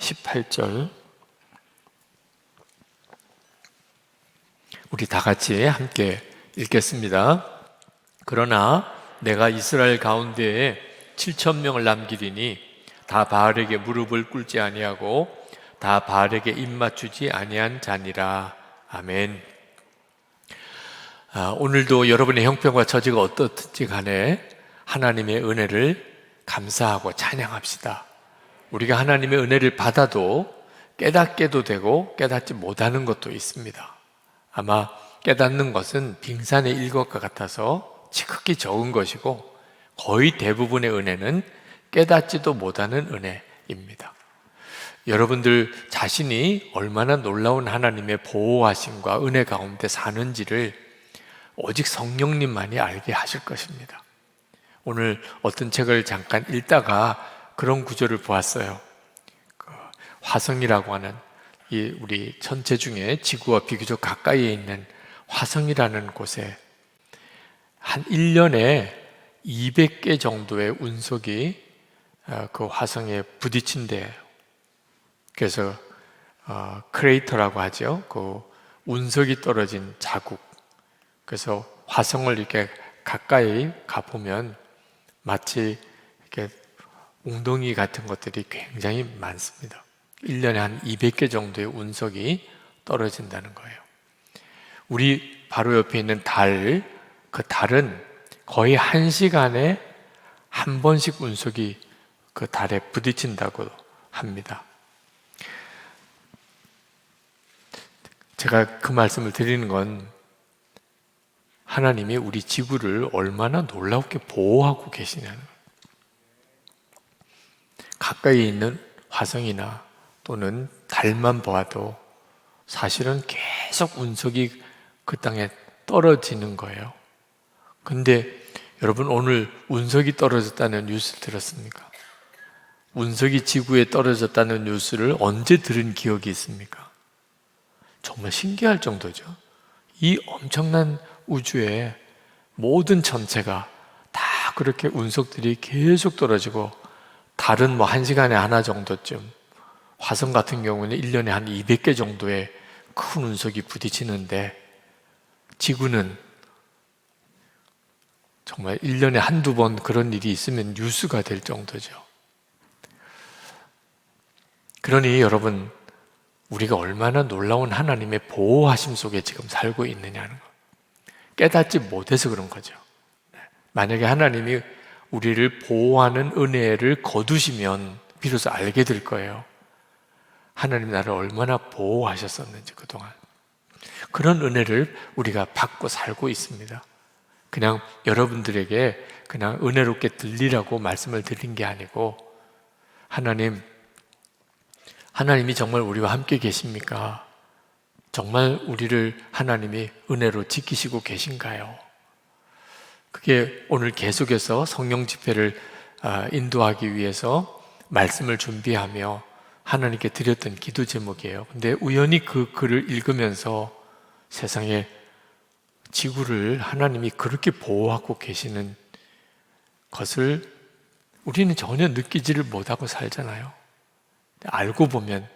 18절 우리 다 같이 함께 읽겠습니다. 그러나 내가 이스라엘 가운데에 7천 명을 남기리니 다 바알에게 무릎을 꿇지 아니하고 다 바알에게 입맞추지 아니한 자니라. 아멘. 오늘도 여러분의 형편과 처지가 어떻든지 간에 하나님의 은혜를 감사하고 찬양합시다. 우리가 하나님의 은혜를 받아도 깨닫게도 되고 깨닫지 못하는 것도 있습니다. 아마 깨닫는 것은 빙산의 일것과 같아서 지극히 적은 것이고 거의 대부분의 은혜는 깨닫지도 못하는 은혜입니다. 여러분들 자신이 얼마나 놀라운 하나님의 보호하심과 은혜 가운데 사는지를 오직 성령님만이 알게 하실 것입니다. 오늘 어떤 책을 잠깐 읽다가 그런 구절을 보았어요. 화성이라고 하는 우리 천체 중에 지구와 비교적 가까이에 있는 화성이라는 곳에 한 1년에 200개 정도의 운석이 그 화성에 부딪힌대요. 그래서 크레이터라고 하죠. 그 운석이 떨어진 자국. 그래서 화성을 이렇게 가까이 가보면 마치 이렇게 웅덩이 같은 것들이 굉장히 많습니다. 1년에 한 200개 정도의 운석이 떨어진다는 거예요. 우리 바로 옆에 있는 달, 그 달은 거의 1시간에 한 번씩 운석이 그 달에 부딪힌다고 합니다. 제가 그 말씀을 드리는 건 하나님이 우리 지구를 얼마나 놀랍게 보호하고 계시냐는 거예요. 가까이 있는 화성이나 또는 달만 보아도 사실은 계속 운석이 그 땅에 떨어지는 거예요. 근데 여러분 오늘 운석이 떨어졌다는 뉴스 들었습니까? 운석이 지구에 떨어졌다는 뉴스를 언제 들은 기억이 있습니까? 정말 신기할 정도죠. 이 엄청난 우주의 모든 전체가 다 그렇게 운석들이 계속 떨어지고 달은 뭐 1시간에 하나 정도쯤, 화성 같은 경우는 1년에 한 200개 정도의 큰 운석이 부딪히는데 지구는 정말 1년에 한두 번 그런 일이 있으면 뉴스가 될 정도죠. 그러니 여러분, 우리가 얼마나 놀라운 하나님의 보호하심 속에 지금 살고 있느냐는 거. 깨닫지 못해서 그런 거죠. 만약에 하나님이 우리를 보호하는 은혜를 거두시면 비로소 알게 될 거예요. 하나님 나를 얼마나 보호하셨었는지 그동안. 그런 은혜를 우리가 받고 살고 있습니다. 그냥 여러분들에게 그냥 은혜롭게 들리라고 말씀을 드린 게 아니고 하나님이 정말 우리와 함께 계십니까? 정말 우리를 하나님이 은혜로 지키시고 계신가요? 그게 오늘 계속해서 성령 집회를 인도하기 위해서 말씀을 준비하며 하나님께 드렸던 기도 제목이에요. 근데 우연히 그 글을 읽으면서 세상에 지구를 하나님이 그렇게 보호하고 계시는 것을 우리는 전혀 느끼지를 못하고 살잖아요. 알고 보면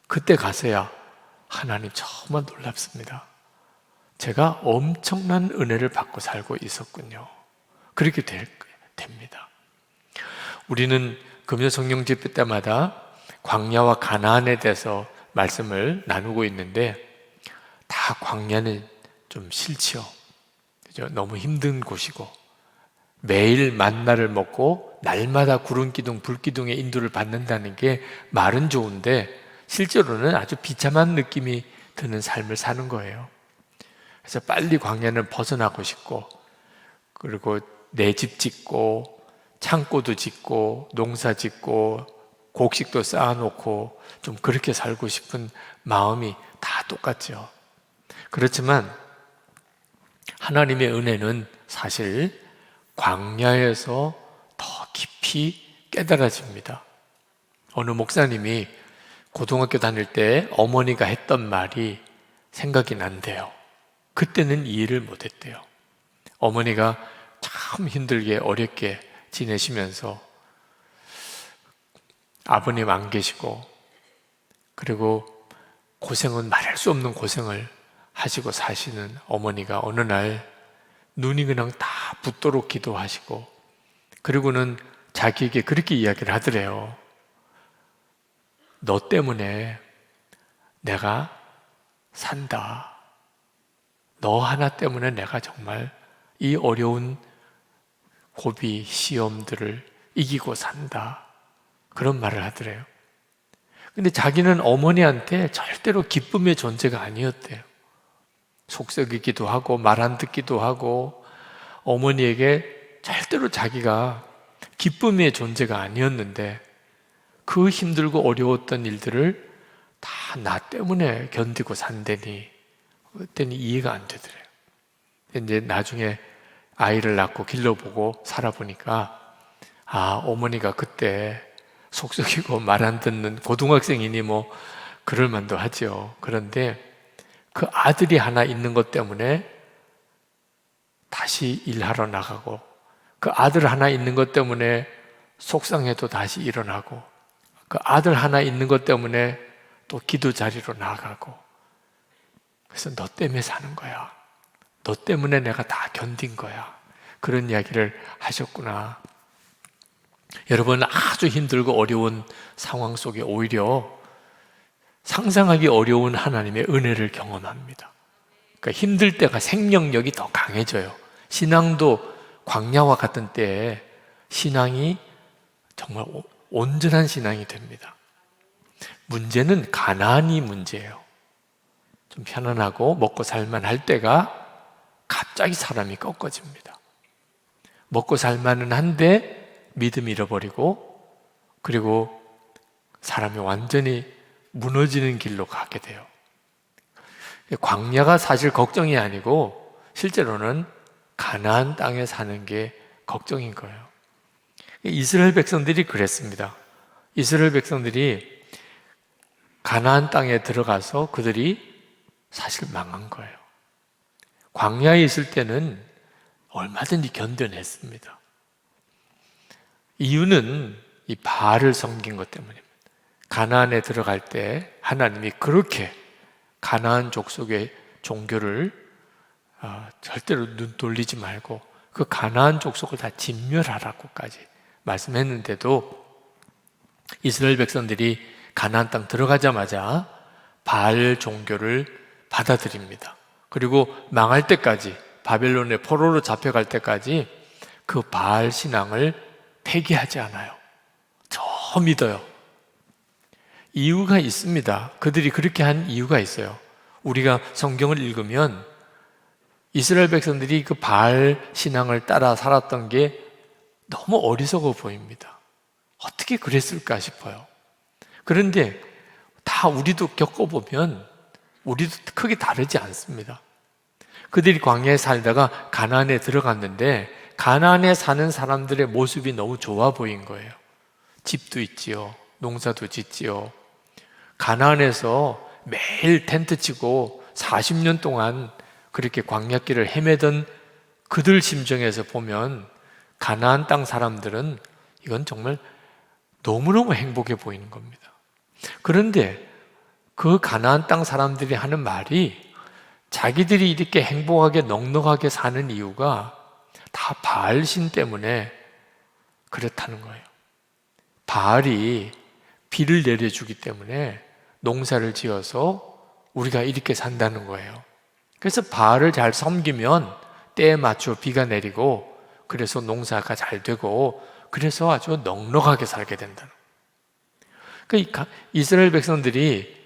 그때 가서야 하나님 정말 놀랍습니다. 제가 엄청난 은혜를 받고 살고 있었군요. 그렇게 됩니다. 우리는 금요 성령 집회 때마다 광야와 가나안에 대해서 말씀을 나누고 있는데 다 광야는 좀 싫지요. 그죠? 너무 힘든 곳이고 매일 만나를 먹고 날마다 구름기둥, 불기둥의 인도를 받는다는 게 말은 좋은데 실제로는 아주 비참한 느낌이 드는 삶을 사는 거예요. 그래서 빨리 광야는 벗어나고 싶고 그리고 내 집 짓고 창고도 짓고 농사 짓고 곡식도 쌓아놓고 좀 그렇게 살고 싶은 마음이 다 똑같죠. 그렇지만 하나님의 은혜는 사실 광야에서 더 깊이 깨달아집니다. 어느 목사님이 고등학교 다닐 때 어머니가 했던 말이 생각이 난대요. 그때는 이해를 못했대요. 어머니가 참 힘들게 어렵게 지내시면서 아버님 안 계시고 그리고 고생은 말할 수 없는 고생을 하시고 사시는 어머니가 어느 날 눈이 그냥 다 붓도록 기도하시고, 그리고는 자기에게 그렇게 이야기를 하더래요. 너 때문에 내가 산다. 너 하나 때문에 내가 정말 이 어려운 고비, 시험들을 이기고 산다. 그런 말을 하더래요. 근데 자기는 어머니한테 절대로 기쁨의 존재가 아니었대요. 속썩이기도 하고 말 안 듣기도 하고 어머니에게 절대로 자기가 기쁨의 존재가 아니었는데 그 힘들고 어려웠던 일들을 다 나 때문에 견디고 산다니 그랬더니 이해가 안 되더래요. 이제 나중에 아이를 낳고 길러보고 살아보니까 어머니가 그때 속썩이고 말 안 듣는 고등학생이니 뭐 그럴 만도 하죠. 그런데 그 아들이 하나 있는 것 때문에 다시 일하러 나가고, 그 아들 하나 있는 것 때문에 속상해도 다시 일어나고, 그 아들 하나 있는 것 때문에 또 기도 자리로 나가고, 그래서 너 때문에 사는 거야. 너 때문에 내가 다 견딘 거야. 그런 이야기를 하셨구나. 여러분, 아주 힘들고 어려운 상황 속에 오히려 상상하기 어려운 하나님의 은혜를 경험합니다. 그러니까 힘들 때가 생명력이 더 강해져요. 신앙도 광야와 같은 때에 신앙이 정말 온전한 신앙이 됩니다. 문제는 가난이 문제예요. 좀 편안하고 먹고 살만 할 때가 갑자기 사람이 꺾어집니다. 먹고 살만은 한데 믿음 잃어버리고, 그리고 사람이 완전히 무너지는 길로 가게 돼요. 광야가 사실 걱정이 아니고 실제로는 가나안 땅에 사는 게 걱정인 거예요. 이스라엘 백성들이 그랬습니다. 이스라엘 백성들이 가나안 땅에 들어가서 그들이 사실 망한 거예요. 광야에 있을 때는 얼마든지 견뎌냈습니다. 이유는 이 바알을 섬긴 것 때문입니다. 가나안에 들어갈 때 하나님이 그렇게 가나안 족속의 종교를 절대로 눈 돌리지 말고 그 가나안 족속을 다 진멸하라고까지 말씀했는데도 이스라엘 백성들이 가나안 땅 들어가자마자 바알 종교를 받아들입니다. 그리고 망할 때까지, 바벨론의 포로로 잡혀갈 때까지 그 바알 신앙을 폐기하지 않아요. 저 믿어요. 이유가 있습니다. 그들이 그렇게 한 이유가 있어요. 우리가 성경을 읽으면 이스라엘 백성들이 그 바알 신앙을 따라 살았던 게 너무 어리석어 보입니다. 어떻게 그랬을까 싶어요. 그런데 다 우리도 겪어보면 우리도 크게 다르지 않습니다. 그들이 광야에 살다가 가나안에 들어갔는데 가나안에 사는 사람들의 모습이 너무 좋아 보인 거예요. 집도 있지요. 농사도 짓지요. 가나안에서 매일 텐트 치고 40년 동안 그렇게 광야길을 헤매던 그들 심정에서 보면 가나안 땅 사람들은 이건 정말 너무너무 행복해 보이는 겁니다. 그런데 그 가나안 땅 사람들이 하는 말이 자기들이 이렇게 행복하게 넉넉하게 사는 이유가 다 바알신 때문에 그렇다는 거예요. 바알이 비를 내려주기 때문에 농사를 지어서 우리가 이렇게 산다는 거예요. 그래서 바알을 잘 섬기면 때에 맞춰 비가 내리고 그래서 농사가 잘 되고 그래서 아주 넉넉하게 살게 된다는 거예요. 그러니까 이스라엘 백성들이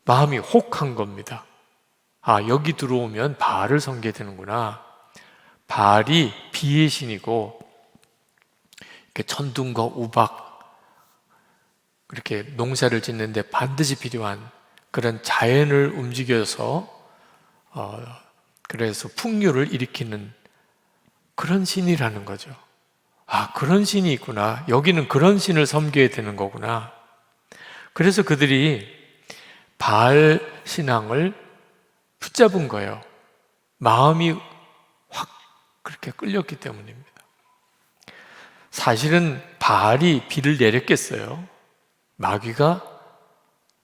마음이 혹한 겁니다. 여기 들어오면 바알을 섬기게 되는구나. 바알이 비의 신이고 천둥과 우박 그렇게 농사를 짓는데 반드시 필요한 그런 자연을 움직여서 그래서 풍요를 일으키는 그런 신이라는 거죠. 그런 신이 있구나. 여기는 그런 신을 섬겨야 되는 거구나. 그래서 그들이 바알 신앙을 붙잡은 거예요. 마음이 확 그렇게 끌렸기 때문입니다. 사실은 바알이 비를 내렸겠어요? 마귀가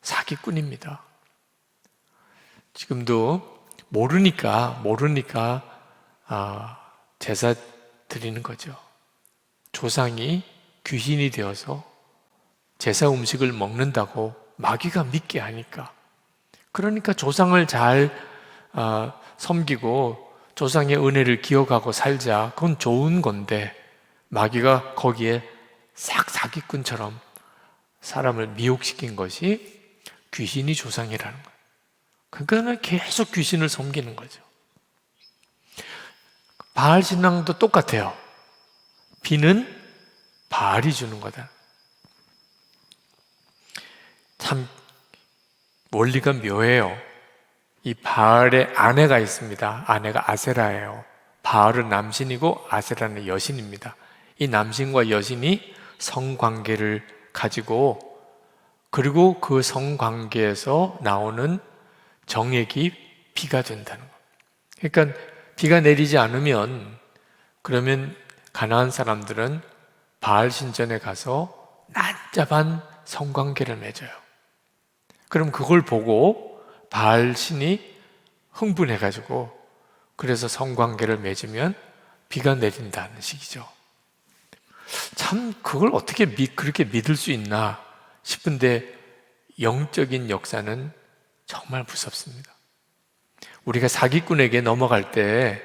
사기꾼입니다. 지금도 모르니까 제사 드리는 거죠. 조상이 귀신이 되어서 제사 음식을 먹는다고 마귀가 믿게 하니까. 그러니까 조상을 잘 섬기고 조상의 은혜를 기억하고 살자. 그건 좋은 건데 마귀가 거기에 싹 사기꾼처럼 사람을 미혹시킨 것이 귀신이 조상이라는 거예요. 그러니까 계속 귀신을 섬기는 거죠. 바알 신앙도 똑같아요. 비는 바알이 주는 거다. 참 원리가 묘해요. 이 바알의 아내가 있습니다. 아내가 아세라예요. 바알은 남신이고 아세라는 여신입니다. 이 남신과 여신이 성관계를 가지고 그리고 그 성관계에서 나오는 정액이 비가 된다는 거예요. 그러니까 비가 내리지 않으면 그러면 가나안 사람들은 바알 신전에 가서 난잡한 성관계를 맺어요. 그럼 그걸 보고 바알 신이 흥분해가지고 그래서 성관계를 맺으면 비가 내린다는 식이죠. 참 그걸 어떻게 그렇게 믿을 수 있나 싶은데 영적인 역사는 정말 무섭습니다. 우리가 사기꾼에게 넘어갈 때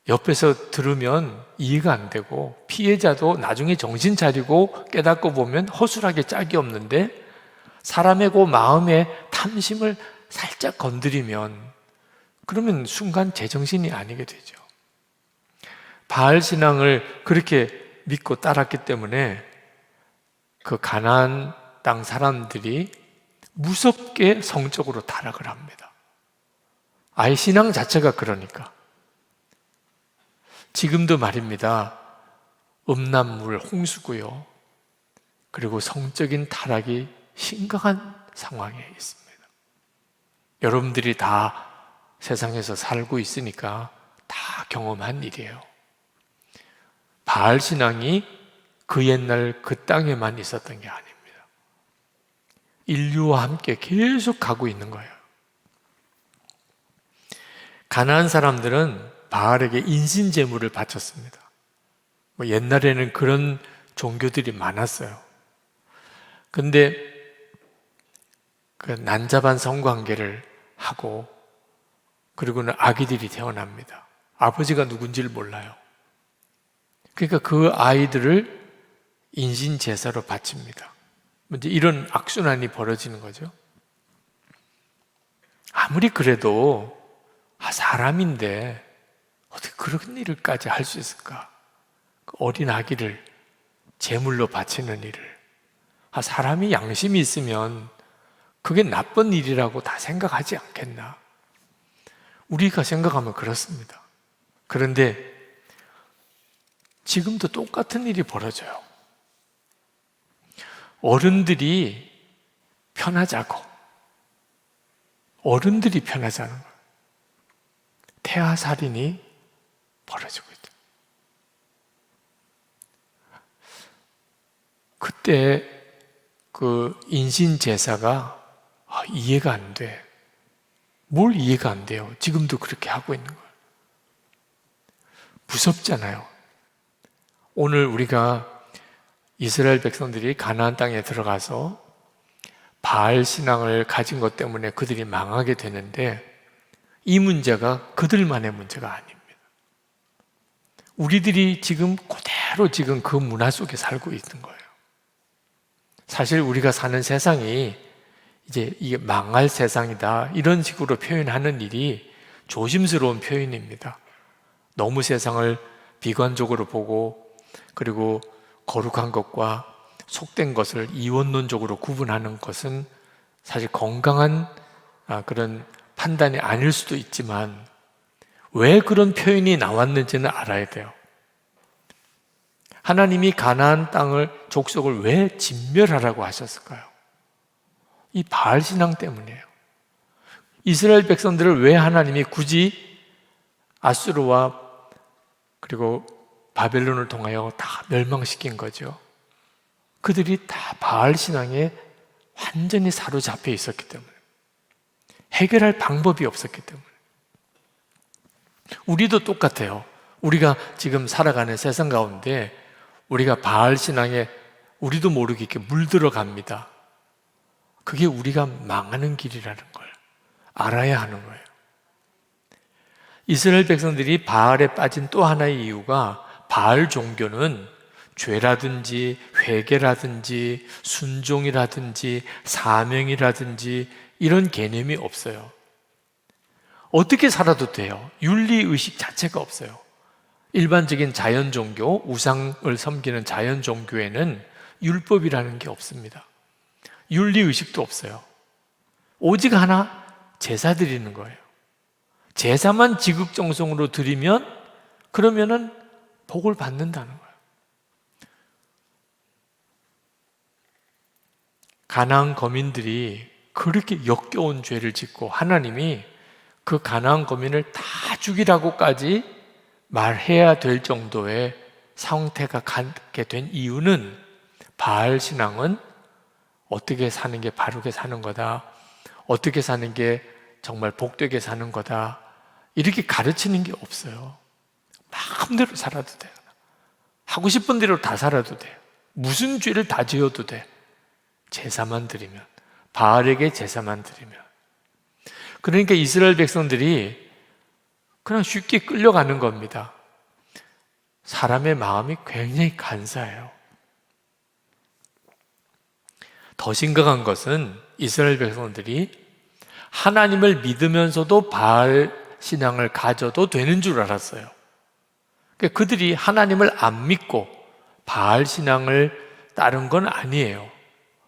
옆에서 들으면 이해가 안 되고 피해자도 나중에 정신 차리고 깨닫고 보면 허술하게 짝이 없는데 사람의 그 마음의 탐심을 살짝 건드리면 그러면 순간 제정신이 아니게 되죠. 바알 신앙을 그렇게 믿고 따랐기 때문에 그 가나안 땅 사람들이 무섭게 성적으로 타락을 합니다. 아예 신앙 자체가 그러니까. 지금도 말입니다. 음란물 홍수고요. 그리고 성적인 타락이 심각한 상황에 있습니다. 여러분들이 다 세상에서 살고 있으니까 다 경험한 일이에요. 바알 신앙이 그 옛날 그 땅에만 있었던 게 아닙니다. 인류와 함께 계속 가고 있는 거예요. 가나안 사람들은 바알에게 인신제물을 바쳤습니다. 옛날에는 그런 종교들이 많았어요. 근데 그 난잡한 성관계를 하고 그리고는 아기들이 태어납니다. 아버지가 누군지를 몰라요. 그러니까 그 아이들을 인신제사로 바칩니다. 이제 이런 악순환이 벌어지는 거죠. 아무리 그래도 사람인데 어떻게 그런 일을까지 할 수 있을까? 그 어린 아기를 제물로 바치는 일을. 사람이 양심이 있으면 그게 나쁜 일이라고 다 생각하지 않겠나? 우리가 생각하면 그렇습니다. 그런데 지금도 똑같은 일이 벌어져요. 어른들이 편하자는 거예요. 태아살인이 벌어지고 있다. 그때 그 인신제사가 이해가 안 돼. 뭘 이해가 안 돼요? 지금도 그렇게 하고 있는 거예요. 무섭잖아요. 오늘 우리가 이스라엘 백성들이 가나안 땅에 들어가서 바알 신앙을 가진 것 때문에 그들이 망하게 되는데 이 문제가 그들만의 문제가 아닙니다. 우리들이 지금 그대로 지금 그 문화 속에 살고 있는 거예요. 사실 우리가 사는 세상이 이제 이게 망할 세상이다 이런 식으로 표현하는 일이 조심스러운 표현입니다. 너무 세상을 비관적으로 보고 그리고 거룩한 것과 속된 것을 이원론적으로 구분하는 것은 사실 건강한 그런 판단이 아닐 수도 있지만 왜 그런 표현이 나왔는지는 알아야 돼요. 하나님이 가나안 땅을 족속을 왜 진멸하라고 하셨을까요? 이 바알 신앙 때문이에요. 이스라엘 백성들을 왜 하나님이 굳이 아수르와 그리고 바벨론을 통하여 다 멸망시킨 거죠. 그들이 다 바알 신앙에 완전히 사로잡혀 있었기 때문에, 해결할 방법이 없었기 때문에. 우리도 똑같아요. 우리가 지금 살아가는 세상 가운데 우리가 바알 신앙에 우리도 모르게 이렇게 물들어갑니다. 그게 우리가 망하는 길이라는 걸 알아야 하는 거예요. 이스라엘 백성들이 바알에 빠진 또 하나의 이유가, 바알 종교는 죄라든지 회개라든지 순종이라든지 사명이라든지 이런 개념이 없어요. 어떻게 살아도 돼요. 윤리의식 자체가 없어요. 일반적인 자연 종교, 우상을 섬기는 자연 종교에는 율법이라는 게 없습니다. 윤리의식도 없어요. 오직 하나, 제사 드리는 거예요. 제사만 지극정성으로 드리면 그러면은 복을 받는다는 거예요. 가나안 거민들이 그렇게 역겨운 죄를 짓고 하나님이 그 가나안 거민을 다 죽이라고까지 말해야 될 정도의 상태가 갖게 된 이유는, 바알 신앙은 어떻게 사는 게 바르게 사는 거다, 어떻게 사는 게 정말 복되게 사는 거다, 이렇게 가르치는 게 없어요. 마음대로 살아도 돼요. 하고 싶은 대로 다 살아도 돼요. 무슨 죄를 다 지어도 돼. 제사만 드리면, 바알에게 제사만 드리면. 그러니까 이스라엘 백성들이 그냥 쉽게 끌려가는 겁니다. 사람의 마음이 굉장히 간사해요. 더 심각한 것은 이스라엘 백성들이 하나님을 믿으면서도 바알 신앙을 가져도 되는 줄 알았어요. 그러니까 그들이 하나님을 안 믿고 바알 신앙을 따른 건 아니에요.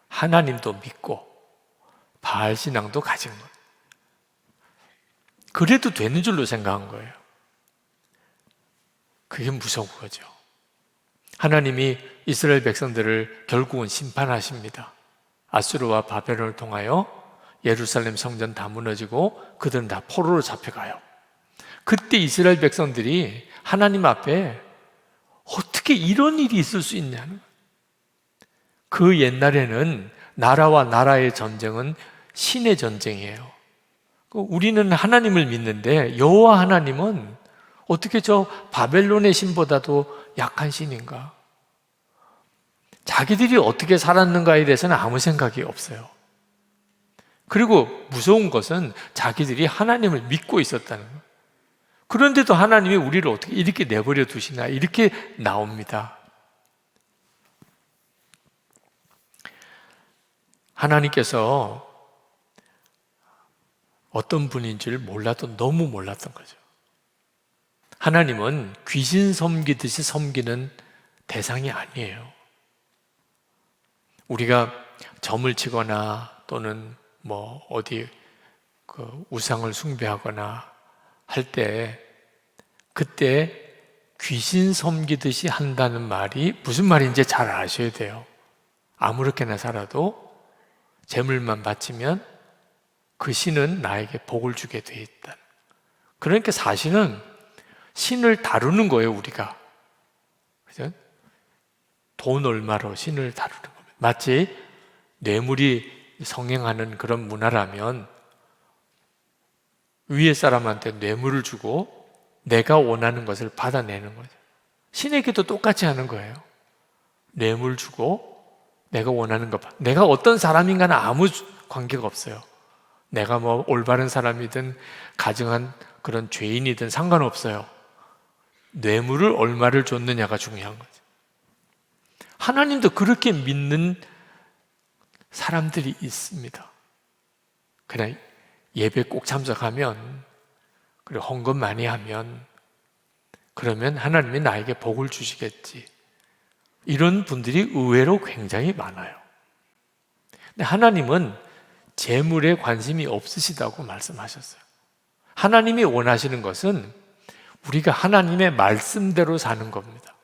하나님도 믿고 바알 신앙도 가진 거예요. 그래도 되는 줄로 생각한 거예요. 그게 무서운 거죠. 하나님이 이스라엘 백성들을 결국은 심판하십니다. 아수르와 바벨론을 통하여 예루살렘 성전 다 무너지고 그들은 다 포로로 잡혀가요. 그때 이스라엘 백성들이 하나님 앞에 어떻게 이런 일이 있을 수 있냐는 거예요. 그 옛날에는 나라와 나라의 전쟁은 신의 전쟁이에요. 우리는 하나님을 믿는데 여호와 하나님은 어떻게 저 바벨론의 신보다도 약한 신인가? 자기들이 어떻게 살았는가에 대해서는 아무 생각이 없어요. 그리고 무서운 것은 자기들이 하나님을 믿고 있었다는 거예요. 그런데도 하나님이 우리를 어떻게 이렇게 내버려 두시나, 이렇게 나옵니다. 하나님께서 어떤 분인 줄 몰라도 너무 몰랐던 거죠. 하나님은 귀신 섬기듯이 섬기는 대상이 아니에요. 우리가 점을 치거나 또는 뭐 어디 그 우상을 숭배하거나 할 때, 그때 귀신 섬기듯이 한다는 말이 무슨 말인지 잘 아셔야 돼요. 아무렇게나 살아도 재물만 바치면 그 신은 나에게 복을 주게 돼 있다. 그러니까 사실은 신을 다루는 거예요, 우리가. 그죠? 돈 얼마로 신을 다루는 겁니다. 마치 뇌물이 성행하는 그런 문화라면 위에 사람한테 뇌물을 주고 내가 원하는 것을 받아내는 거죠. 신에게도 똑같이 하는 거예요. 뇌물 주고 내가 원하는 것, 내가 어떤 사람인가는 아무 관계가 없어요. 내가 뭐 올바른 사람이든 가증한 그런 죄인이든 상관없어요. 뇌물을 얼마를 줬느냐가 중요한 거죠. 하나님도 그렇게 믿는 사람들이 있습니다. 그냥 예배 꼭 참석하면, 그리고 헌금 많이 하면, 그러면 하나님이 나에게 복을 주시겠지. 이런 분들이 의외로 굉장히 많아요. 근데 하나님은 재물에 관심이 없으시다고 말씀하셨어요. 하나님이 원하시는 것은 우리가 하나님의 말씀대로 사는 겁니다.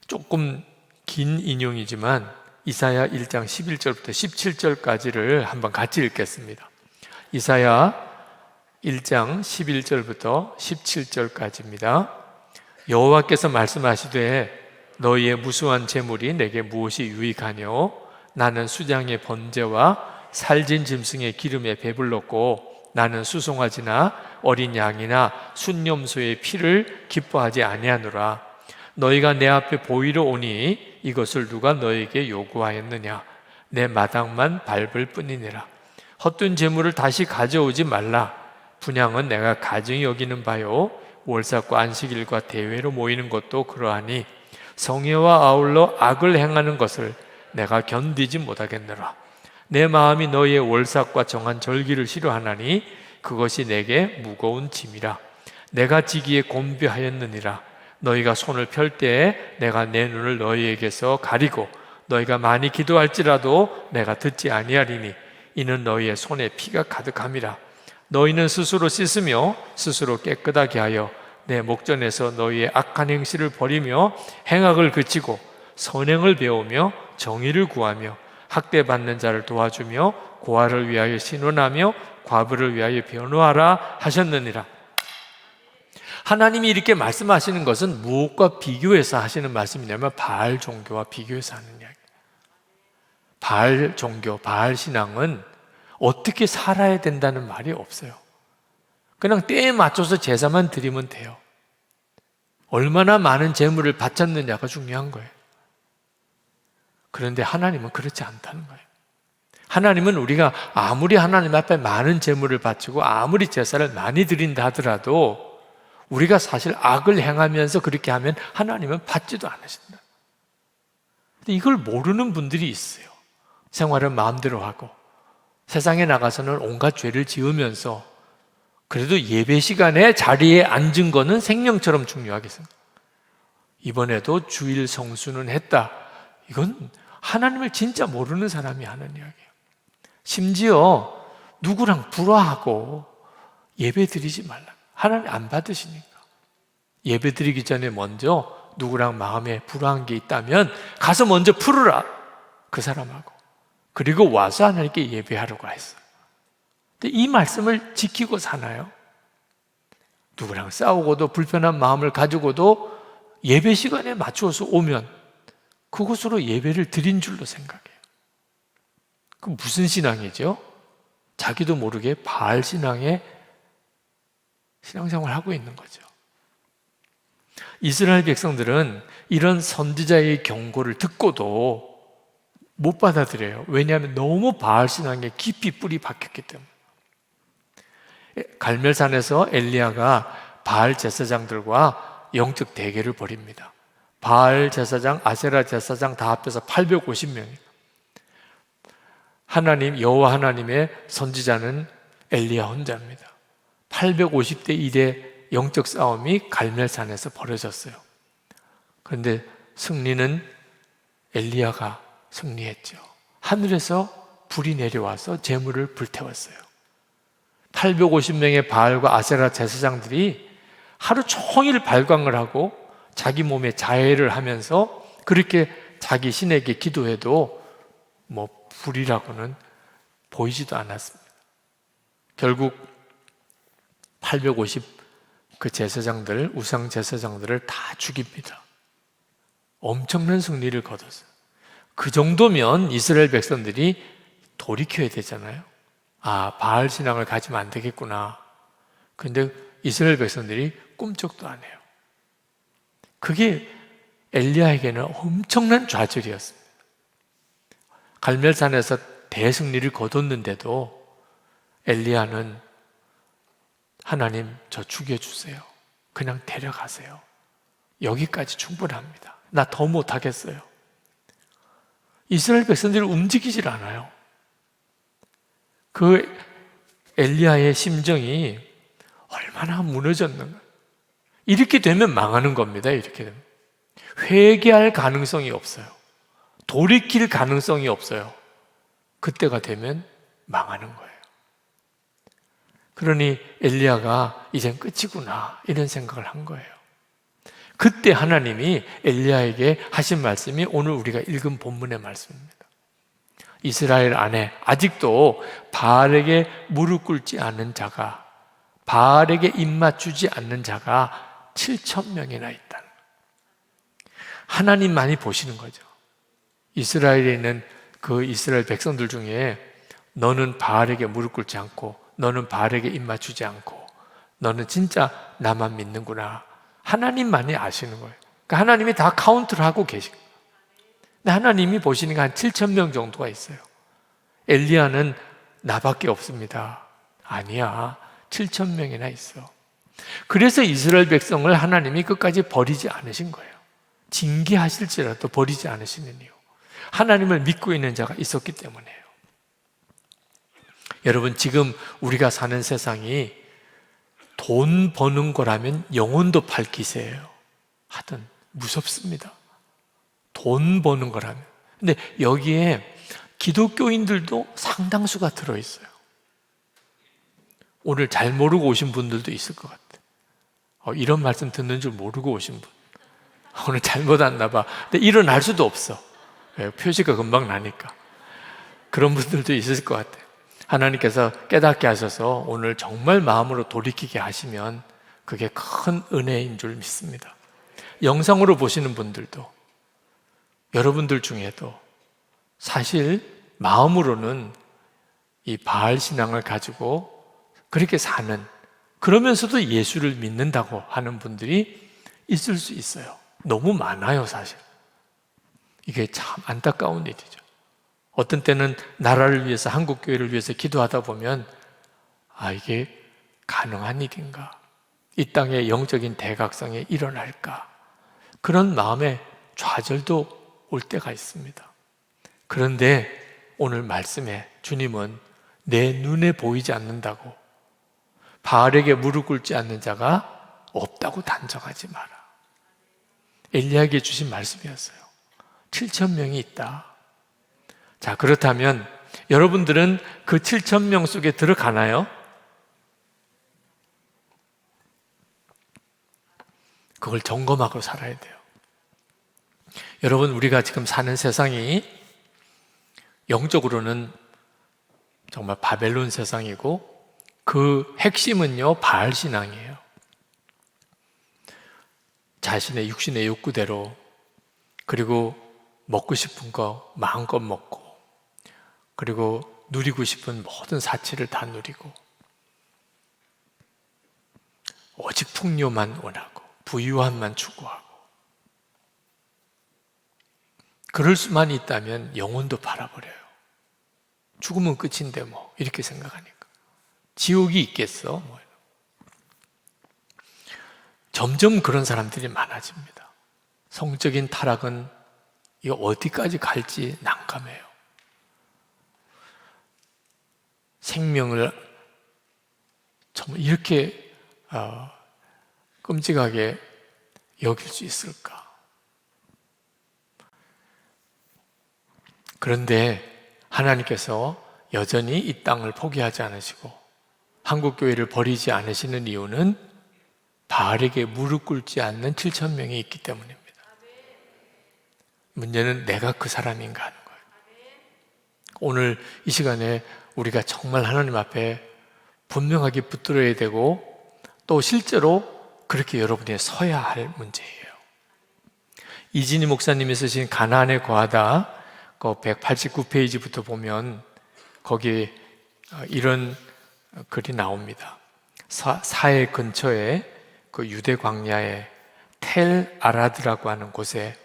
조금 긴 인용이지만 이사야 1장 11절부터 17절까지를 한번 같이 읽겠습니다. 이사야 1장 11절부터 17절까지입니다. 여호와께서 말씀하시되 너희의 무수한 재물이 내게 무엇이 유익하뇨? 나는 수장의 번제와 살진 짐승의 기름에 배불렀고 나는 수송아지나 어린 양이나 순념소의 피를 기뻐하지 아니하노라. 너희가 내 앞에 보이러 오니 이것을 누가 너희에게 요구하였느냐? 내 마당만 밟을 뿐이니라. 헛된 재물을 다시 가져오지 말라. 분향은 내가 가증히 여기는 바요, 월삭과 안식일과 대회로 모이는 것도 그러하니 성회와 아울러 악을 행하는 것을 내가 견디지 못하겠노라. 내 마음이 너희의 월삭과 정한 절기를 싫어하나니 그것이 내게 무거운 짐이라. 내가 지기에 곤비하였느니라. 너희가 손을 펼 때에 내가 내 눈을 너희에게서 가리고 너희가 많이 기도할지라도 내가 듣지 아니하리니 이는 너희의 손에 피가 가득함이라. 너희는 스스로 씻으며 스스로 깨끗하게 하여 내 목전에서 너희의 악한 행실을 버리며 행악을 그치고 선행을 배우며 정의를 구하며 학대받는 자를 도와주며 고아를 위하여 신원하며 과부를 위하여 변호하라 하셨느니라. 하나님이 이렇게 말씀하시는 것은 무엇과 비교해서 하시는 말씀이냐면 바알 종교와 비교해서 하는 이야기. 바알 종교, 바알 신앙은 어떻게 살아야 된다는 말이 없어요. 그냥 때에 맞춰서 제사만 드리면 돼요. 얼마나 많은 재물을 바쳤느냐가 중요한 거예요. 그런데 하나님은 그렇지 않다는 거예요. 하나님은 우리가 아무리 하나님 앞에 많은 재물을 바치고 아무리 제사를 많이 드린다 하더라도 우리가 사실 악을 행하면서 그렇게 하면 하나님은 받지도 않으신다. 근데 이걸 모르는 분들이 있어요. 생활을 마음대로 하고 세상에 나가서는 온갖 죄를 지으면서 그래도 예배 시간에 자리에 앉은 거는 생명처럼 중요하겠습니다. 이번에도 주일 성수는 했다. 이건 하나님을 진짜 모르는 사람이 하는 이야기예요. 심지어 누구랑 불화하고 예배 드리지 말라. 하나님 안 받으시니까. 예배 드리기 전에 먼저 누구랑 마음에 불화한 게 있다면 가서 먼저 풀으라. 그 사람하고. 그리고 와서 하나님께 예배하려고 했어요. 근데 이 말씀을 지키고 사나요? 누구랑 싸우고도 불편한 마음을 가지고도 예배 시간에 맞추어서 오면 그것으로 예배를 드린 줄로 생각해요. 그 무슨 신앙이죠? 자기도 모르게 바알 신앙에 신앙생활을 하고 있는 거죠. 이스라엘 백성들은 이런 선지자의 경고를 듣고도 못 받아들여요. 왜냐하면 너무 바알 신앙에 깊이 뿌리 박혔기 때문에. 갈멜산에서 엘리야가 바알 제사장들과 영적 대결을 벌입니다. 바알 제사장, 아세라 제사장 다 합해서 850명이에요. 하나님, 여호와 하나님의 선지자는 엘리야 혼자입니다. 850대 1의 영적 싸움이 갈멜산에서 벌어졌어요. 그런데 승리는 엘리야가 승리했죠. 하늘에서 불이 내려와서 재물을 불태웠어요. 850명의 바알과 아세라 제사장들이 하루 종일 발광을 하고 자기 몸에 자해를 하면서 그렇게 자기 신에게 기도해도 불이라고는 보이지도 않았습니다. 결국 850 그 제사장들, 우상 제사장들을 다 죽입니다. 엄청난 승리를 거뒀어요. 그 정도면 이스라엘 백성들이 돌이켜야 되잖아요. 아, 바알 신앙을 가지면 안 되겠구나. 그런데 이스라엘 백성들이 꿈쩍도 안 해요. 그게 엘리야에게는 엄청난 좌절이었습니다. 갈멜산에서 대승리를 거뒀는데도 엘리야는 하나님 저 죽여주세요. 그냥 데려가세요. 여기까지 충분합니다. 나 더 못하겠어요. 이스라엘 백성들이 움직이질 않아요. 그 엘리야의 심정이 얼마나 무너졌는가. 이렇게 되면 망하는 겁니다. 이렇게 되면 회개할 가능성이 없어요. 돌이킬 가능성이 없어요. 그때가 되면 망하는 거예요. 그러니 엘리야가 이젠 끝이구나 이런 생각을 한 거예요. 그때 하나님이 엘리야에게 하신 말씀이 오늘 우리가 읽은 본문의 말씀입니다. 이스라엘 안에 아직도 바알에게 무릎 꿇지 않는 자가, 바알에게 입맞추지 않는 자가 7,000명이나 있다. 하나님만이 보시는 거죠. 이스라엘에 있는 그 이스라엘 백성들 중에 너는 바알에게 무릎 꿇지 않고 너는 바알에게 입 맞추지 않고 너는 진짜 나만 믿는구나. 하나님만이 아시는 거예요. 그러니까 하나님이 다 카운트를 하고 계신 거예요. 근데 하나님이 보시는 게 한 7천 명 정도가 있어요. 엘리야는 나밖에 없습니다. 아니야. 7천 명이나 있어. 그래서 이스라엘 백성을 하나님이 끝까지 버리지 않으신 거예요. 징계하실지라도 버리지 않으시는 이유. 하나님을 믿고 있는 자가 있었기 때문이에요. 여러분, 지금 우리가 사는 세상이 돈 버는 거라면 영혼도 팔 기세예요. 하여튼 무섭습니다. 돈 버는 거라면. 근데 여기에 기독교인들도 상당수가 들어있어요. 오늘 잘 모르고 오신 분들도 있을 것 같아요. 이런 말씀 듣는 줄 모르고 오신 분. 오늘 잘못 왔나 봐. 근데 일어날 수도 없어. 표시가 금방 나니까. 그런 분들도 있을 것 같아요. 하나님께서 깨닫게 하셔서 오늘 정말 마음으로 돌이키게 하시면 그게 큰 은혜인 줄 믿습니다. 영상으로 보시는 분들도, 여러분들 중에도 사실 마음으로는 이 바알 신앙을 가지고 그렇게 사는, 그러면서도 예수를 믿는다고 하는 분들이 있을 수 있어요. 너무 많아요, 사실. 이게 참 안타까운 일이죠. 어떤 때는 나라를 위해서, 한국교회를 위해서 기도하다 보면 이게 가능한 일인가? 이 땅의 영적인 대각성에 일어날까? 그런 마음에 좌절도 올 때가 있습니다. 그런데 오늘 말씀에 주님은 내 눈에 보이지 않는다고, 바알에게 무릎 꿇지 않는 자가 없다고 단정하지 마라. 엘리야에게 주신 말씀이었어요. 7천 명이 있다. 자, 그렇다면 여러분들은 그 7천 명 속에 들어가나요? 그걸 점검하고 살아야 돼요. 여러분, 우리가 지금 사는 세상이 영적으로는 정말 바벨론 세상이고 그 핵심은요, 바알 신앙이에요. 자신의 육신의 욕구대로, 그리고 먹고 싶은 거 마음껏 먹고, 그리고 누리고 싶은 모든 사치를 다 누리고, 오직 풍요만 원하고 부유함만 추구하고, 그럴 수만 있다면 영혼도 팔아버려요. 죽으면 끝인데 뭐 이렇게 생각하니까. 지옥이 있겠어? 점점 그런 사람들이 많아집니다. 성적인 타락은 이거 어디까지 갈지 난감해요. 생명을 정말 이렇게 끔찍하게 여길 수 있을까? 그런데 하나님께서 여전히 이 땅을 포기하지 않으시고 한국교회를 버리지 않으시는 이유는 바알에게 무릎 꿇지 않는 7천 명이 있기 때문입니다. 문제는 내가 그 사람인가 하는 거예요. 오늘 이 시간에 우리가 정말 하나님 앞에 분명하게 붙들어야 되고, 또 실제로 그렇게 여러분이 서야 할 문제예요. 이진희 목사님이 쓰신 가나안에 거하다 그 189페이지부터 보면 거기에 이런 글이 나옵니다. 사해 근처에 그 유대 광야에 텔 아라드라고 하는 곳에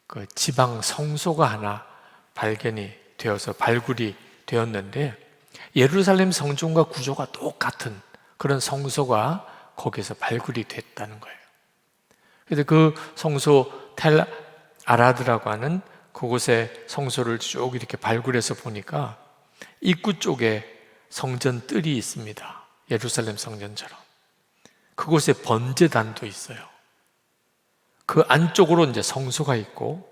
그 지방 성소가 하나 발견이 되어서 발굴이 되었는데, 예루살렘 성전과 구조가 똑같은 그런 성소가 거기서 발굴이 됐다는 거예요. 그래서 그 성소 텔 아라드라고 하는 그곳의 성소를 쭉 이렇게 발굴해서 보니까 입구 쪽에 성전 뜰이 있습니다. 예루살렘 성전처럼. 그곳에 번제단도 있어요. 그 안쪽으로 이제 성소가 있고,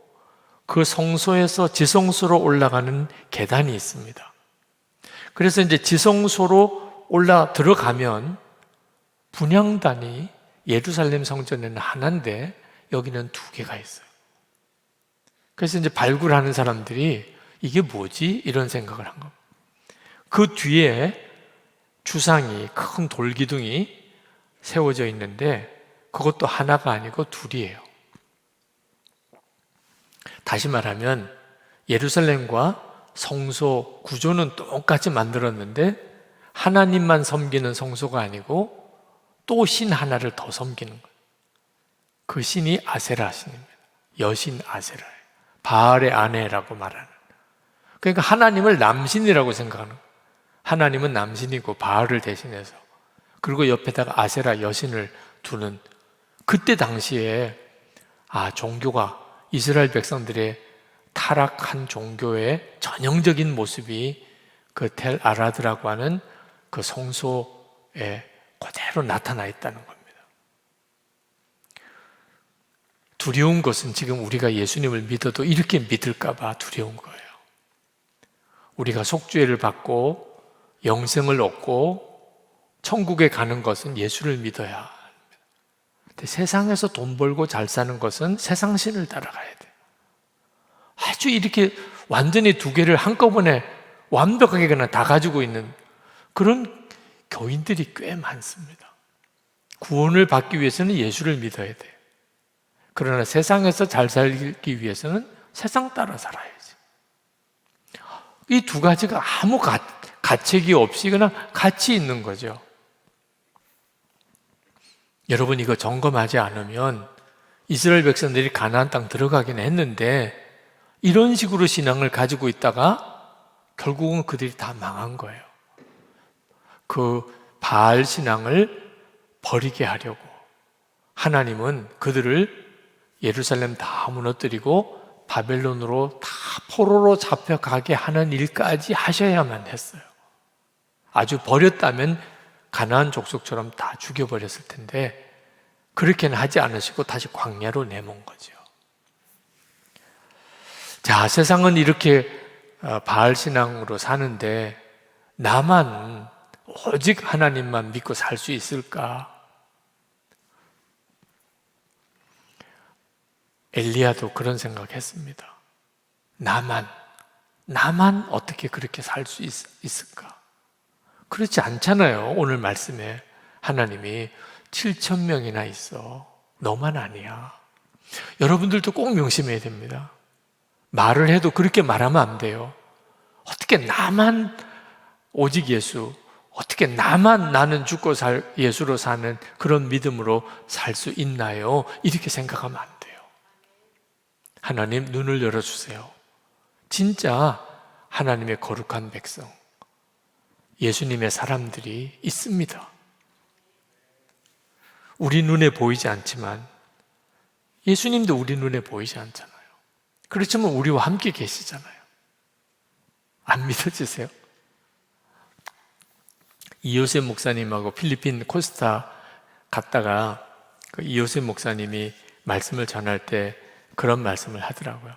그 성소에서 지성소로 올라가는 계단이 있습니다. 그래서 이제 지성소로 올라 들어가면 분향단이 예루살렘 성전에는 하나인데 여기는 두 개가 있어요. 그래서 이제 발굴하는 사람들이 이게 뭐지? 이런 생각을 한 겁니다. 그 뒤에 주상이, 큰 돌기둥이 세워져 있는데 그것도 하나가 아니고 둘이에요. 다시 말하면 예루살렘과 성소 구조는 똑같이 만들었는데 하나님만 섬기는 성소가 아니고 또 신 하나를 더 섬기는 거예요. 그 신이 아세라 신입니다. 여신 아세라예요. 바알의 아내라고 말하는. 그러니까 하나님을 남신이라고 생각하는 거예요. 하나님은 남신이고 바알을 대신해서, 그리고 옆에다가 아세라 여신을 두는, 그때 당시에 종교가 이스라엘 백성들의 타락한 종교의 전형적인 모습이 그 텔 아라드라고 하는 그 성소에 그대로 나타나 있다는 겁니다. 두려운 것은 지금 우리가 예수님을 믿어도 이렇게 믿을까 봐 두려운 거예요. 우리가 속죄를 받고 영생을 얻고 천국에 가는 것은 예수를 믿어야 합니다. 근데 세상에서 돈 벌고 잘 사는 것은 세상 신을 따라가야 돼요. 아주 이렇게 완전히 두 개를 한꺼번에 완벽하게 그냥 다 가지고 있는 그런 교인들이 꽤 많습니다. 구원을 받기 위해서는 예수를 믿어야 돼요. 그러나 세상에서 잘 살기 위해서는 세상 따라 살아야지. 이 두 가지가 아무 가책이 없이 그냥 같이 있는 거죠. 여러분, 이거 점검하지 않으면 이스라엘 백성들이 가나안 땅 들어가긴 했는데 이런 식으로 신앙을 가지고 있다가 결국은 그들이 다 망한 거예요. 그 바알 신앙을 버리게 하려고 하나님은 그들을 예루살렘 다 무너뜨리고 바벨론으로 다 포로로 잡혀가게 하는 일까지 하셔야만 했어요. 아주 버렸다면 가나안 족속처럼 다 죽여버렸을 텐데 그렇게는 하지 않으시고 다시 광야로 내몬 거죠. 자, 세상은 이렇게 바알 신앙으로 사는데 나만 오직 하나님만 믿고 살 수 있을까? 엘리야도 그런 생각했습니다. 나만 어떻게 그렇게 살 수 있을까? 그렇지 않잖아요. 오늘 말씀에 하나님이 7,000명이나 있어. 너만 아니야. 여러분들도 꼭 명심해야 됩니다. 말을 해도 그렇게 말하면 안 돼요. 어떻게 나만 오직 예수, 어떻게 나만 나는 죽고 예수로 사는 그런 믿음으로 살 수 있나요? 이렇게 생각하면 안 돼요. 하나님 눈을 열어주세요. 진짜 하나님의 거룩한 백성, 예수님의 사람들이 있습니다. 우리 눈에 보이지 않지만 예수님도 우리 눈에 보이지 않잖아요. 그렇지만 우리와 함께 계시잖아요. 안 믿어지세요? 이요셉 목사님하고 필리핀 코스타 갔다가 그 이요셉 목사님이 말씀을 전할 때 그런 말씀을 하더라고요.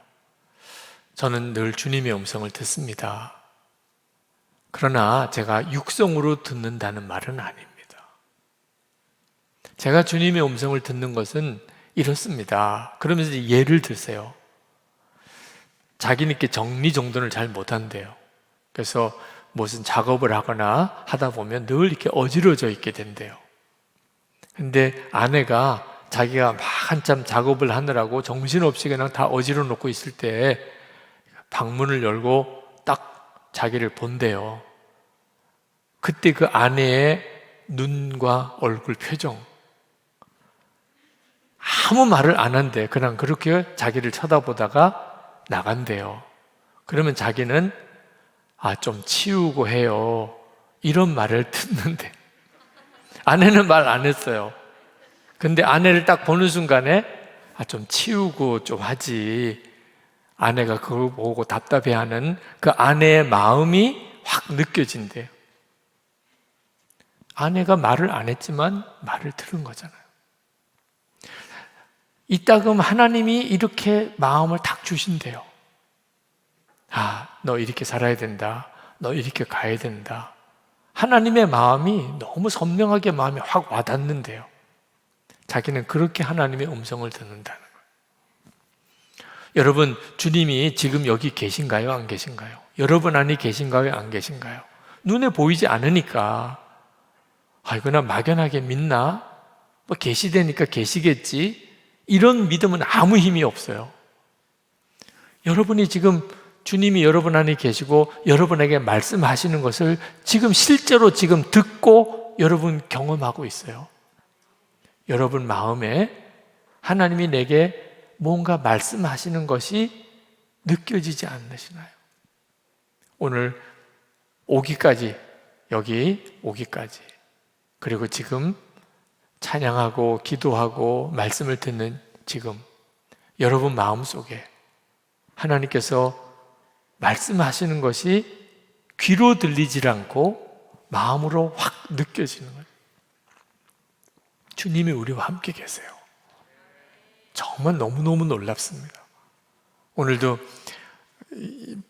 저는 늘 주님의 음성을 듣습니다. 그러나 제가 육성으로 듣는다는 말은 아닙니다. 제가 주님의 음성을 듣는 것은 이렇습니다. 그러면서 예를 들세요. 자기는 정리정돈을 잘 못한대요. 그래서 무슨 작업을 하거나 하다 보면 늘 이렇게 어지러져 있게 된대요. 근데 아내가 자기가 막 한참 작업을 하느라고 정신없이 그냥 다 어지러 놓고 있을 때 방문을 열고 딱 자기를 본대요. 그때 그 아내의 눈과 얼굴 표정, 아무 말을 안 한대. 그냥 그렇게 자기를 쳐다보다가 나간대요. 그러면 자기는 좀 치우고 해요. 이런 말을 듣는데 아내는 말 안 했어요. 근데 아내를 딱 보는 순간에 좀 치우고 좀 하지. 아내가 그걸 보고 답답해하는 그 아내의 마음이 확 느껴진대요. 아내가 말을 안 했지만 말을 들은 거잖아요. 이따금 하나님이 이렇게 마음을 딱 주신대요. 너 이렇게 살아야 된다. 너 이렇게 가야 된다. 하나님의 마음이 너무 선명하게 마음이 확 와닿는데요. 자기는 그렇게 하나님의 음성을 듣는다는 거예요. 여러분, 주님이 지금 여기 계신가요? 안 계신가요? 여러분 안에 계신가요? 안 계신가요? 눈에 보이지 않으니까 이거나 막연하게 믿나? 계시되니까 계시겠지? 이런 믿음은 아무 힘이 없어요. 여러분이 지금 주님이 여러분 안에 계시고 여러분에게 말씀하시는 것을 지금 실제로 지금 듣고 여러분 경험하고 있어요. 여러분 마음에 하나님이 내게 뭔가 말씀하시는 것이 느껴지지 않으시나요? 오늘 오기까지, 여기 오기까지, 그리고 지금 찬양하고 기도하고 말씀을 듣는 지금 여러분 마음속에 하나님께서 말씀하시는 것이 귀로 들리질 않고 마음으로 확 느껴지는 거예요. 주님이 우리와 함께 계세요. 정말 너무너무 놀랍습니다. 오늘도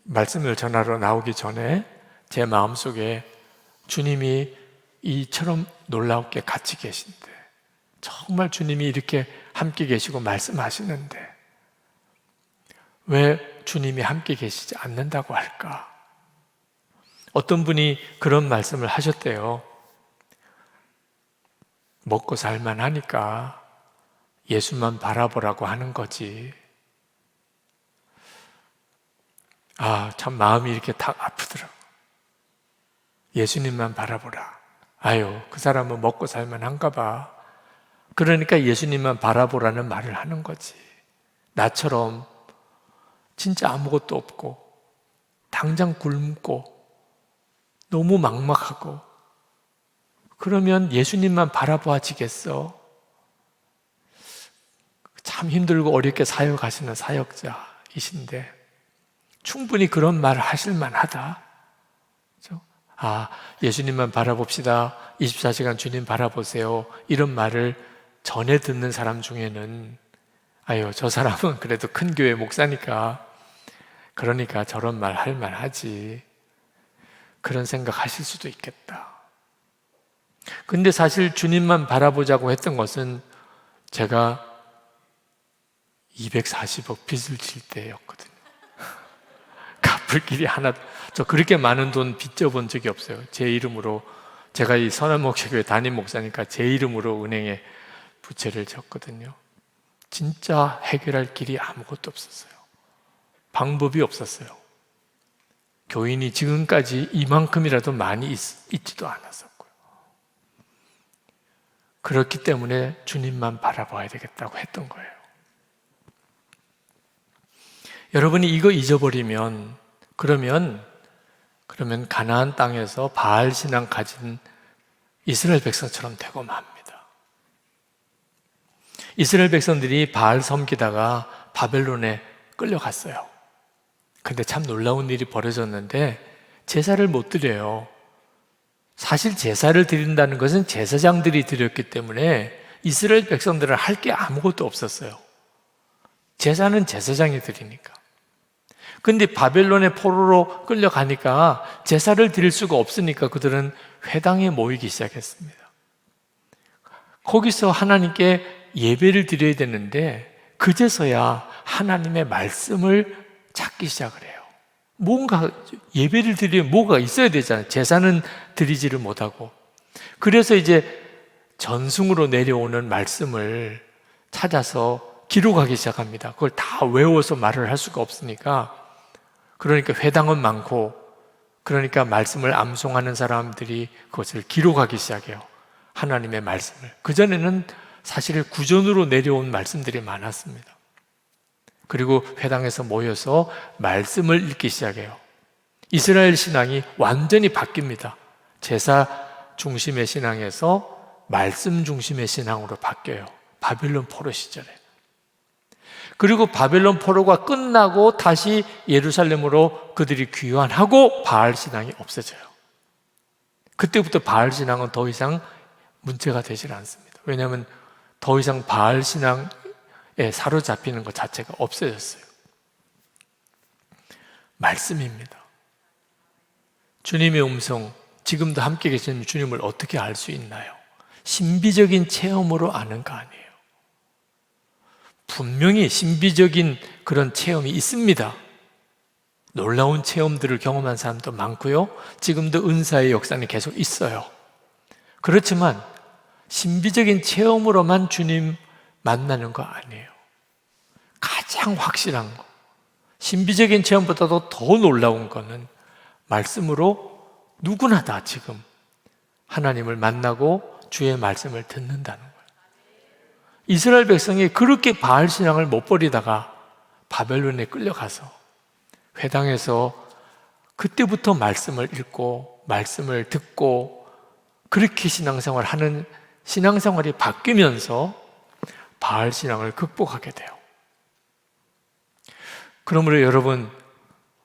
말씀을 전하러 나오기 전에 제 마음속에 주님이 이처럼 놀랍게 같이 계신데, 정말 주님이 이렇게 함께 계시고 말씀하시는데 왜 주님이 함께 계시지 않는다고 할까? 어떤 분이 그런 말씀을 하셨대요. 먹고 살만 하니까 예수만 바라보라고 하는 거지. 참 마음이 이렇게 탁 아프더라고. 예수님만 바라보라. 아유, 그 사람은 먹고 살만 한가 봐. 그러니까 예수님만 바라보라는 말을 하는 거지. 나처럼 진짜 아무것도 없고 당장 굶고 너무 막막하고 그러면 예수님만 바라보아지겠어? 참 힘들고 어렵게 사역하시는 사역자이신데 충분히 그런 말을 하실 만하다. 그렇죠? 예수님만 바라봅시다. 24시간 주님 바라보세요. 이런 말을 전에 듣는 사람 중에는 저 사람은 그래도 큰 교회 목사니까 그러니까 저런 말 할 만하지. 그런 생각 하실 수도 있겠다. 근데 사실 주님만 바라보자고 했던 것은 제가 240억 빚을 질 때였거든요. 갚을 길이 하나도, 저 그렇게 많은 돈 빚져본 적이 없어요. 제 이름으로, 제가 이 선한목회교회 담임 목사니까 제 이름으로 은행에 부채를 졌거든요. 진짜 해결할 길이 아무것도 없었어요. 방법이 없었어요. 교인이 지금까지 이만큼이라도 많이 있지도 않았었고요. 그렇기 때문에 주님만 바라봐야 되겠다고 했던 거예요. 여러분이 이거 잊어버리면 그러면 가나안 땅에서 바알 신앙 가진 이스라엘 백성처럼 되고 맙니다. 이스라엘 백성들이 바알 섬기다가 바벨론에 끌려갔어요. 근데 참 놀라운 일이 벌어졌는데 제사를 못 드려요. 사실 제사를 드린다는 것은 제사장들이 드렸기 때문에 이스라엘 백성들은 할 게 아무것도 없었어요. 제사는 제사장이 드리니까. 근데 바벨론의 포로로 끌려가니까 제사를 드릴 수가 없으니까 그들은 회당에 모이기 시작했습니다. 거기서 하나님께 예배를 드려야 되는데 그제서야 하나님의 말씀을 찾기 시작을 해요. 뭔가 예배를 드리면 뭐가 있어야 되잖아요. 제사는 드리지를 못하고. 그래서 이제 전승으로 내려오는 말씀을 찾아서 기록하기 시작합니다. 그걸 다 외워서 말을 할 수가 없으니까. 그러니까 회당은 많고, 그러니까 말씀을 암송하는 사람들이 그것을 기록하기 시작해요. 하나님의 말씀을. 그전에는 사실 구전으로 내려온 말씀들이 많았습니다. 그리고 회당에서 모여서 말씀을 읽기 시작해요. 이스라엘 신앙이 완전히 바뀝니다. 제사 중심의 신앙에서 말씀 중심의 신앙으로 바뀌어요. 바벨론 포로 시절에. 그리고 바벨론 포로가 끝나고 다시 예루살렘으로 그들이 귀환하고 바알 신앙이 없어져요. 그때부터 바알 신앙은 더 이상 문제가 되질 않습니다. 왜냐하면 더 이상 바알 신앙에 사로잡히는 것 자체가 없어졌어요. 말씀입니다. 주님의 음성, 지금도 함께 계시는 주님을 어떻게 알 수 있나요? 신비적인 체험으로 아는 거 아니에요. 분명히 신비적인 그런 체험이 있습니다. 놀라운 체험들을 경험한 사람도 많고요. 지금도 은사의 역사는 계속 있어요. 그렇지만 신비적인 체험으로만 주님 만나는 거 아니에요. 가장 확실한 거, 신비적인 체험보다도 더 놀라운 것은 말씀으로 누구나 다 지금 하나님을 만나고 주의 말씀을 듣는다는 거예요. 이스라엘 백성이 그렇게 바알 신앙을 못 버리다가 바벨론에 끌려가서 회당에서 그때부터 말씀을 읽고 말씀을 듣고 그렇게 신앙생활을 하는 신앙생활이 바뀌면서 바알 신앙을 극복하게 돼요. 그러므로 여러분,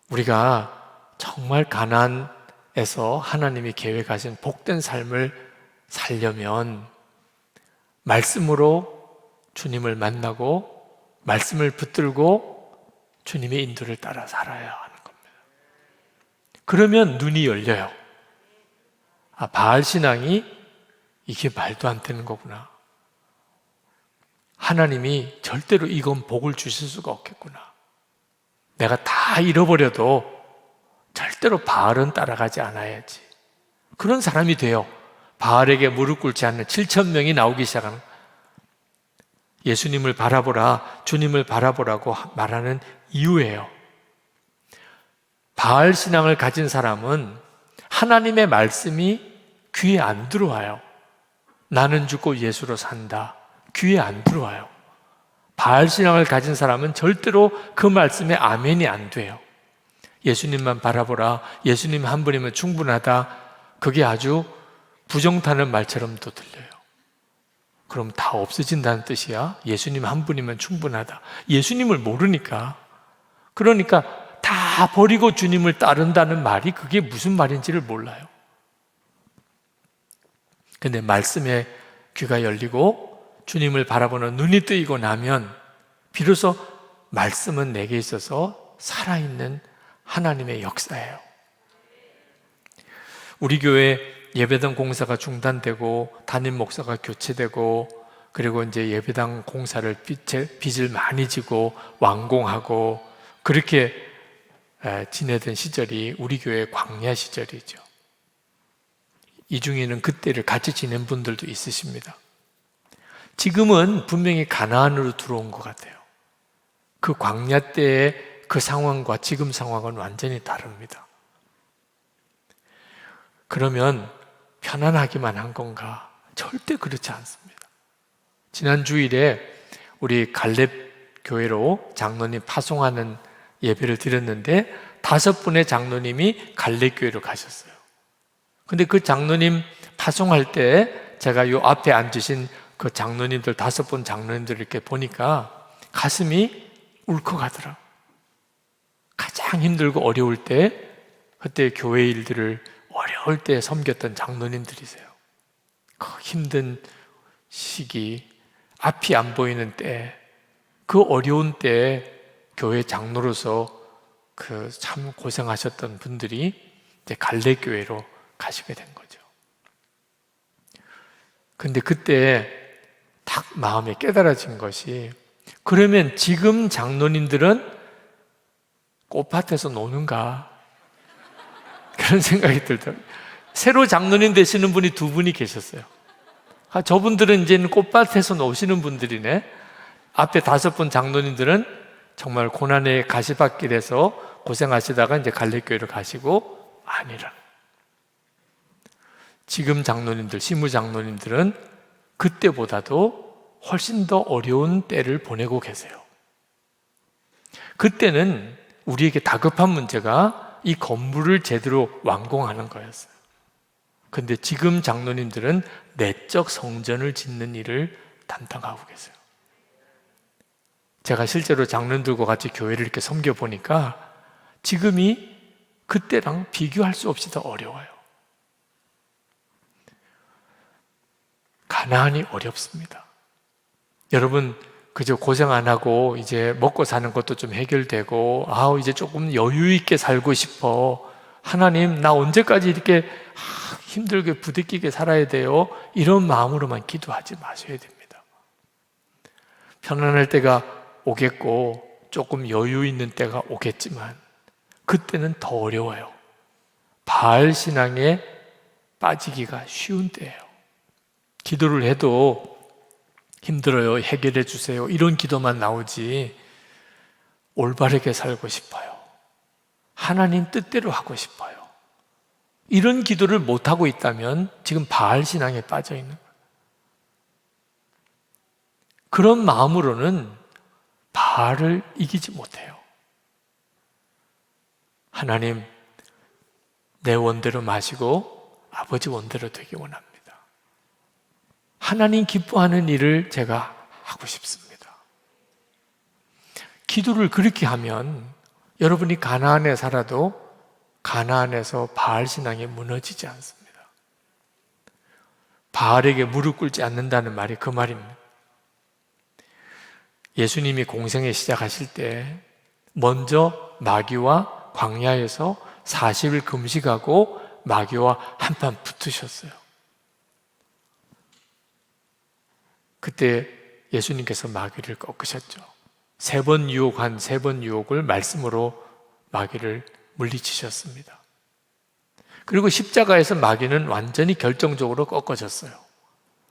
우리가 정말 가나안에서 하나님이 계획하신 복된 삶을 살려면 말씀으로 주님을 만나고 말씀을 붙들고 주님의 인도를 따라 살아야 하는 겁니다. 그러면 눈이 열려요. 아, 바알 신앙이 이게 말도 안 되는 거구나. 하나님이 절대로 이건 복을 주실 수가 없겠구나. 내가 다 잃어버려도 절대로 바알은 따라가지 않아야지. 그런 사람이 돼요. 바알에게 무릎 꿇지 않는 7천 명이 나오기 시작하는, 예수님을 바라보라, 주님을 바라보라고 말하는 이유예요. 바알 신앙을 가진 사람은 하나님의 말씀이 귀에 안 들어와요. 나는 죽고 예수로 산다. 귀에 안 들어와요. 바알 신앙을 가진 사람은 절대로 그 말씀에 아멘이 안 돼요. 예수님만 바라보라, 예수님 한 분이면 충분하다. 그게 아주 부정타는 말처럼도 들려요. 그럼 다 없어진다는 뜻이야? 예수님 한 분이면 충분하다. 예수님을 모르니까. 그러니까 다 버리고 주님을 따른다는 말이 그게 무슨 말인지를 몰라요. 근데 말씀에 귀가 열리고 주님을 바라보는 눈이 뜨이고 나면 비로소 말씀은 내게 있어서 살아있는 하나님의 역사예요. 우리 교회 예배당 공사가 중단되고 담임 목사가 교체되고 그리고 이제 예배당 공사를 빚을 많이 지고 완공하고 그렇게 지내던 시절이 우리 교회의 광야 시절이죠. 이 중에는 그때를 같이 지낸 분들도 있으십니다. 지금은 분명히 가나안으로 들어온 것 같아요. 그 광야 때의 그 상황과 지금 상황은 완전히 다릅니다. 그러면 편안하기만 한 건가? 절대 그렇지 않습니다. 지난 주일에 우리 갈렙 교회로 장로님 파송하는 예배를 드렸는데 5분의 장로님이 갈렙 교회로 가셨어요. 근데 그 장로님 파송할 때 제가 요 앞에 앉으신 그 장로님들 5분 장로님들 이렇게 보니까 가슴이 울컥하더라. 가장 힘들고 어려울 때 그때 교회 일들을 어려울 때 섬겼던 장로님들이세요. 그 힘든 시기, 앞이 안 보이는 때, 그 어려운 때에 교회 장로로서 그 참 고생하셨던 분들이 이제 갈래교회로 가시게 된 거죠. 근데 그때 딱 마음에 깨달아진 것이, 그러면 지금 장로님들은 꽃밭에서 노는가? 그런 생각이 들더라고요. 새로 장로님 되시는 분이 2분이 계셨어요. 아, 저분들은 이제는 꽃밭에서 노시는 분들이네. 앞에 5분 장로님들은 정말 고난의 가시밭길에서 고생하시다가 이제 갈래교회로 가시고 아니라. 지금 장로님들, 시무 장로님들은 그때보다도 훨씬 더 어려운 때를 보내고 계세요. 그때는 우리에게 다급한 문제가 이 건물을 제대로 완공하는 거였어요. 근데 지금 장로님들은 내적 성전을 짓는 일을 담당하고 계세요. 제가 실제로 장로님들과 같이 교회를 이렇게 섬겨보니까 지금이 그때랑 비교할 수 없이 더 어려워요. 가나안이 어렵습니다. 여러분, 그저 고생 안 하고 이제 먹고 사는 것도 좀 해결되고, 이제 조금 여유 있게 살고 싶어. 하나님, 나 언제까지 이렇게 힘들게 부대끼게 살아야 돼요? 이런 마음으로만 기도하지 마셔야 됩니다. 편안할 때가 오겠고 조금 여유 있는 때가 오겠지만 그때는 더 어려워요. 바알 신앙에 빠지기가 쉬운 때예요. 기도를 해도 힘들어요, 해결해 주세요, 이런 기도만 나오지 올바르게 살고 싶어요. 하나님 뜻대로 하고 싶어요. 이런 기도를 못하고 있다면 지금 바알 신앙에 빠져 있는 거예요. 그런 마음으로는 바알을 이기지 못해요. 하나님, 내 원대로 마시고 아버지 원대로 되기 원합니다. 하나님 기뻐하는 일을 제가 하고 싶습니다. 기도를 그렇게 하면 여러분이 가나안에 살아도 가나안에서 바알 신앙이 무너지지 않습니다. 바알에게 무릎 꿇지 않는다는 말이 그 말입니다. 예수님이 공생애 시작하실 때 먼저 마귀와 광야에서 40일 금식하고 마귀와 한판 붙으셨어요. 그때 예수님께서 마귀를 꺾으셨죠. 3번 유혹한 3번 유혹을 말씀으로 마귀를 물리치셨습니다. 그리고 십자가에서 마귀는 완전히 결정적으로 꺾어졌어요.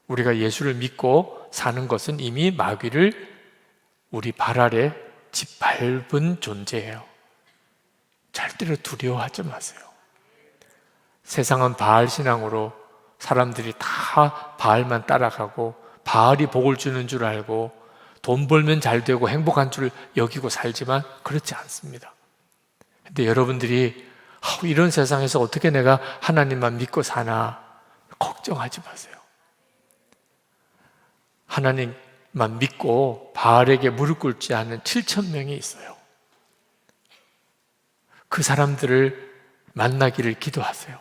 우리가 예수를 믿고 사는 것은 이미 마귀를 우리 발 아래 짓밟은 존재예요. 절대로 두려워하지 마세요. 세상은 바알 신앙으로 사람들이 다 바알만 따라가고 바알이 복을 주는 줄 알고 돈 벌면 잘 되고 행복한 줄 여기고 살지만 그렇지 않습니다. 근데 여러분들이 이런 세상에서 어떻게 내가 하나님만 믿고 사나 걱정하지 마세요. 하나님만 믿고 바알에게 무릎 꿇지 않는 7,000명이 있어요. 그 사람들을 만나기를 기도하세요.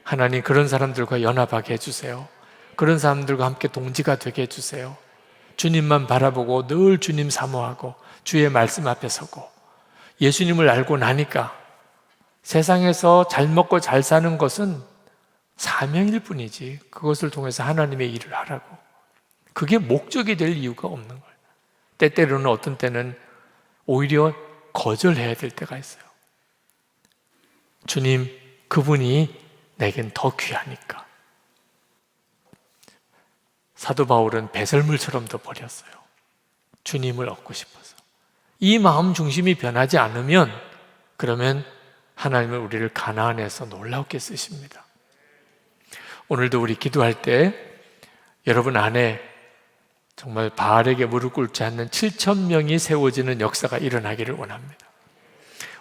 하나님, 그런 사람들과 연합하게 해주세요. 그런 사람들과 함께 동지가 되게 해주세요. 주님만 바라보고 늘 주님 사모하고 주의 말씀 앞에 서고 예수님을 알고 나니까 세상에서 잘 먹고 잘 사는 것은 사명일 뿐이지 그것을 통해서 하나님의 일을 하라고, 그게 목적이 될 이유가 없는 거예요. 때때로는 어떤 때는 오히려 거절해야 될 때가 있어요. 주님, 그분이 내겐 더 귀하니까. 사도 바울은 배설물처럼도 버렸어요. 주님을 얻고 싶어서. 이 마음 중심이 변하지 않으면 그러면 하나님은 우리를 가나안에서 놀랍게 쓰십니다. 오늘도 우리 기도할 때 여러분 안에 정말 바알에게 무릎 꿇지 않는 7,000명이 세워지는 역사가 일어나기를 원합니다.